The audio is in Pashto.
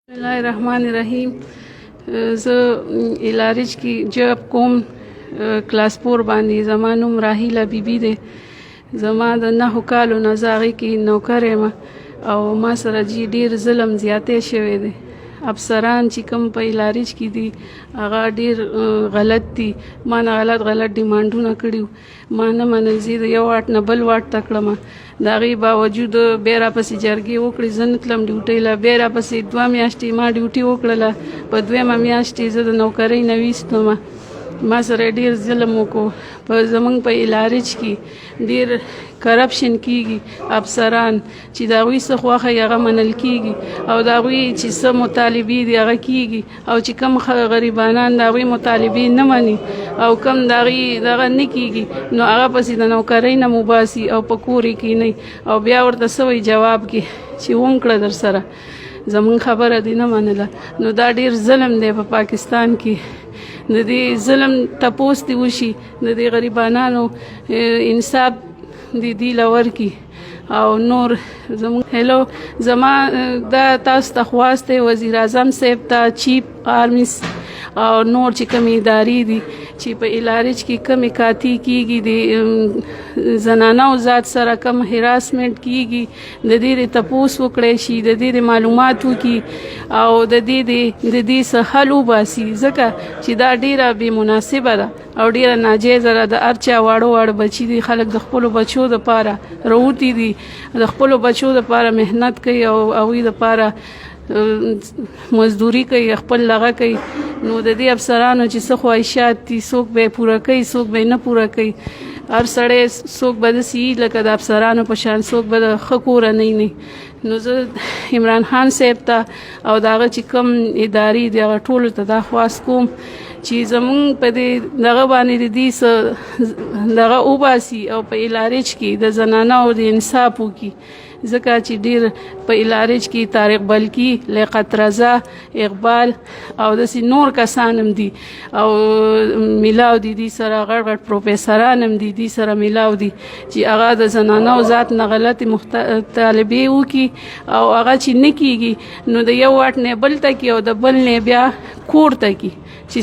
बिस्मिल्लाहिर्रहमानिर्रहीम। इलारिज की जब कोम क्लास 4 बांधी ज़मा नोम राहिला बीबी दे। ज़मा द 9 کالو نه زاغې کې نوکر یم او ما سره جی ډیر ظلم زیاتې شوی دی. افسران چې کوم په الاریج کې دي هغه ډیر غلط دي. ما نه غلط ډیمانډونه کړي، ما نه منل. زه د یو واټ نه بل واټ ته کړم، د هغې باوجود بیا راپسې جرګې وکړې. زه نه تلم ډیوټۍ له، بیا راپسې 2 میاشتې ما ډیوټي وکړله. په 2مه میاشت زه د نوکرۍ نه ویستم. ما سره ډیر ظلم وکړو. په زمونږ په الاریج کې ډیر کرپشن کیږي. افسران چې د هغوی څه خوښه هغه منل کیږي او د هغوی چې څه مطالبې دي هغه کیږي، او چې کم غریبانان د هغوی مطالبې نه مني او کم د هغې دغه نه کیږي نو هغه پسې د نوکرۍ نه مباسي او په کور یې کینی او بیا ورته څه وایي جواب کې چې وکړه در سره زمونږ خبره دې نه منله. نو دا ډیر ظلم دی په پاکستان کې. د دې ظلم تپوس دې وشي، د دې غریبانانو انصاف دې لور کی او نور زمون. هلو، زما دا تاسو ته خواست دی وزیر اعظم صاحب ته، چیف آرمیس او نور چې کومې ادارې دي چې په الاریج کې کمې کاتی کیږي، د زنانو ذات سره کم هراسمنټ کیږي، د دې تپوس وکړی شي، د دې معلومات وکړي او د دې څه حل وباسي، ځکه چې دا ډیره بې مناسبه ده او ډیره ناجیزه ده. د هر چا واړه بچي دي، خلک د خپلو بچو دپاره روتي دي، د خپلو بچو دپاره محنت کوي او هغوی دپاره مزدوري کوي، خپل لغه کوي. نو د دې افسرانو چې څه خواهشات دي څوک به یې پوره کوي، څوک به یې نه پوره کوي. هر سړی څوک به داسې لکه د افسرانو په شان، څوک به د ښه کورنۍ نه. نو زه عمران خان صاحب ته او د هغه چې کوم ادارې دي هغه ټولو ته دا خواست کوم چې زمونږ په دې دغه باندې د دې څه دغه وباسي او په الاریج کې د زنانو د انصاف وکړي، ځکه چې ډیر په الاریج کې طارق بلکي، لیاقت رضا، اقبال او داسې نور کسان هم دي او میلاو دي، دې سره غټ پروفیسران هم دي، دې سره میلاو دي چې هغه د زنانو ذات نه غلطې مطالبې وکړي او هغه چې نه کیږي نو د یو واټ نه بل ته کي او د بل نه بیا کور ته کي چې